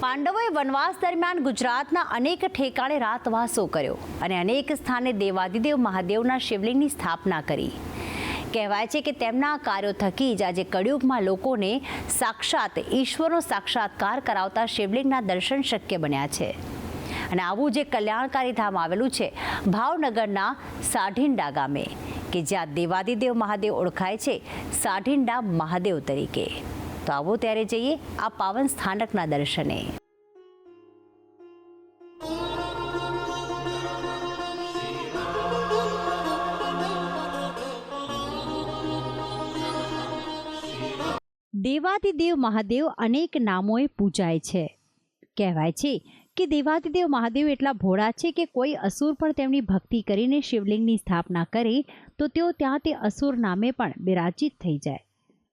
પાંડવોએ વનવાસ દરમિયાન ગુજરાતના અનેક ઠેકાણે રાતવાસો કર્યો અને અનેક સ્થાને દેવાદિદેવ મહાદેવના શિવલિંગની સ્થાપના કરી। કહેવાય છે કે તેમના કાર્યો થકી જ આજે કળિયુગમાં લોકોને સાક્ષાત ઈશ્વરનો સાક્ષાત્કાર કરાવતા શિવલિંગના દર્શન શક્ય બન્યા છે। અને આવું જે કલ્યાણકારી ધામ આવેલું છે ભાવનગરના સાઢીંડા ગામે, કે જ્યાં દેવાદિદેવ મહાદેવ ઓળખાય છે સાઢીંડા મહાદેવ તરીકે। તો આવો ત્યારે જઈએ આ પાવન સ્થાનકના દર્શને। દેવાદિદેવ મહાદેવ અનેક નામોએ પૂજાય છે। કહેવાય છે કે દેવાદિદેવ મહાદેવ એટલા ભોળા છે કે કોઈ અસુર પણ તેમની ભક્તિ કરીને શિવલિંગની સ્થાપના કરે તો તેઓ ત્યાં તે અસુર નામે પણ બિરાજિત થઈ જાય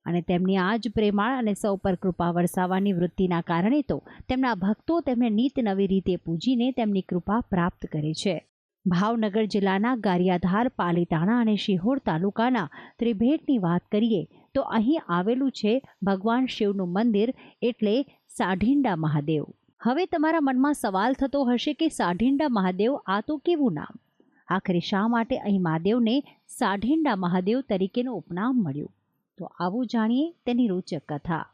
અને તેમની આ જ પ્રેમાળ અને સૌ પર કૃપા વરસાવવાની વૃત્તિના કારણે તો તેમના ભક્તો તેમને નીત નવી રીતે પૂજીને તેમની કૃપા પ્રાપ્ત કરે છે। ભાવનગર જિલ્લાના ગારિયાધાર, પાલીતાણા અને શિહોર તાલુકાના ત્રિભેટની વાત કરીએ તો અહીં આવેલું છે ભગવાન શિવનું મંદિર એટલે સાઢીંડા મહાદેવ। હવે તમારા મનમાં સવાલ થતો હશે કે સાઢીંડા મહાદેવ આ તો કેવું નામ? આખરે શા માટે અહીં મહાદેવને સાઢીંડા મહાદેવ તરીકેનું ઉપનામ મળ્યું? તો આવું જાણીએ તેની રોચક કથા।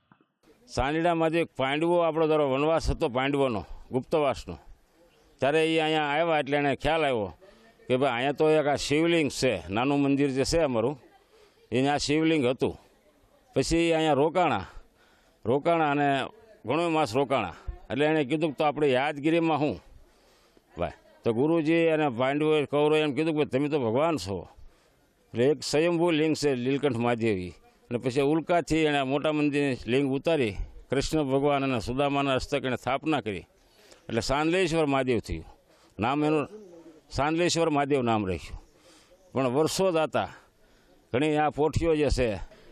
સાઢીંડા મહાદેવ પાંડવો આપણો ધારો વનવાસ હતો પાંડવોનો, ગુપ્તવાસનો, ત્યારે એ અહીંયા આવ્યા એટલે એને ખ્યાલ આવ્યો કે ભાઈ અહીંયા તો એક આ શિવલિંગ છે, નાનું મંદિર જે છે અમારું એને આ શિવલિંગ હતું। પછી અહીંયા રોકાણા અને ઘણો માસ રોકાણા એટલે એણે કીધું તો આપણે યાદગીરીમાં શું ભાઈ, તો ગુરુજી અને પાંડવોએ કૌરવે એમ કીધું કે તમે તો ભગવાન છો, એટલે એક સ્વયંભૂ લિંગ છે લીલકંઠ મહાદેવી, અને પછી ઉલ્કાથી એણે મોટા મંદિરની લિંગ ઉતારી કૃષ્ણ ભગવાન અને સુદામાના હસ્તક એણે સ્થાપના કરી એટલે સાંદલેશ્વર મહાદેવ થયું નામ, એનું સાંદલેશ્વર મહાદેવ નામ રાખ્યું। પણ વર્ષો દાતા ઘણી આ પોઠીઓ જે છે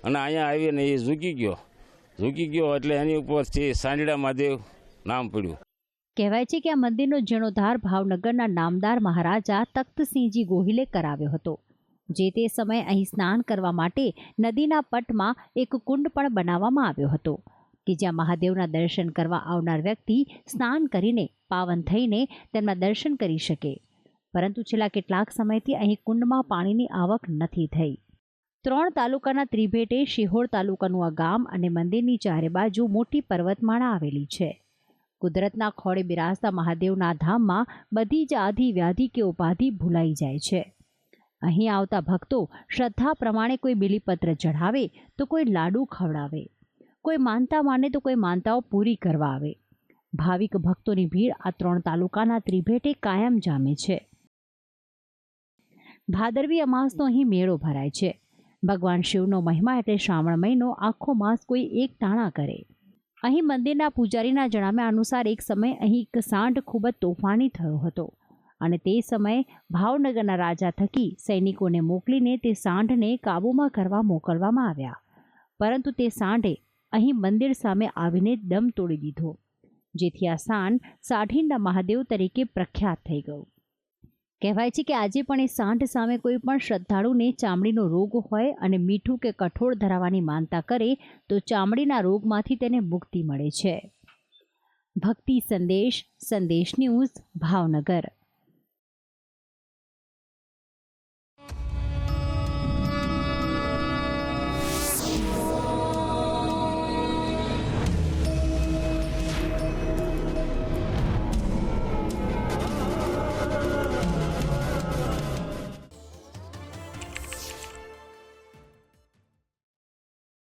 અને અહીંયા આવીને એ ઝૂકી ગયો એટલે એની ઉપરથી સાંઢીડા મહાદેવ નામ પડ્યું। કહેવાય છે કે આ મંદિરનો જીર્ણોદ્ધાર ભાવનગરના નામદાર મહારાજા તખ્તસિંહજી ગોહિલે કરાવ્યો હતો। જે તે સમયે અહીં સ્નાન કરવા માટે નદીના પટમાં એક કુંડ પણ બનાવવામાં આવ્યો હતો કે જ્યાં મહાદેવના દર્શન કરવા આવનાર વ્યક્તિ સ્નાન કરીને પાવન થઈને તેમના દર્શન કરી શકે। પરંતુ છેલ્લા કેટલાક સમયથી અહીં કુંડમાં પાણીની આવક નથી થઈ। 3 તાલુકાના ત્રિભેટે શિહોર તાલુકાનું આ ગામ અને મંદિરની ચારે બાજુ મોટી પર્વતમાળા આવેલી છે। કુદરતના ખોળે બિરાજતા મહાદેવના ધામમાં બધી જ આધિ વ્યાધિ કે ઉપાધિ ભૂલાઈ જાય છે। અહીં આવતા ભક્તો શ્રદ્ધા પ્રમાણે કોઈ બિલીપત્ર ચઢાવે તો કોઈ લાડુ ખવડાવે, કોઈ માનતા માને તો કોઈ માનતાઓ પૂરી કરવા આવે। ભાવિક ભક્તોની ભીડ આ 3 તાલુકાના ત્રિભેટે કાયમ જામે છે। ભાદરવી અમાસનો અહીં મેળો ભરાય છે। ભગવાન શિવનો મહિમા એટલે શ્રાવણ મહિનો આખો માસ કોઈ એક ટાણા કરે। અહીં મંદિરના પૂજારીના જણાવ્યા અનુસાર એક સમય અહીં એક સાંઢ ખૂબ જ તોફાની થયો હતો અને તે સમયે ભાવનગરના રાજા થકી સૈનિકોને મોકલીને તે સાંઢને કાબૂમાં કરવા મોકલવામાં આવ્યા, પરંતુ તે સાંઢે અહીં મંદિર સામે આવીને દમ તોડી દીધો, જેથી આ સાંઢ સાઢીંડા મહાદેવ તરીકે પ્રખ્યાત થઈ ગયું। કહેવાય છે કે આજે પણ એ સાંઢ સામે કોઈ પણ શ્રદ્ધાળુને ચામડીનો રોગ હોય અને મીઠું કે કઠોળ ધરાવવાની માનતા કરે તો ચામડીના રોગમાંથી તેને મુક્તિ મળે છે। ભક્તિ સંદેશ ન્યૂઝ, ભાવનગર।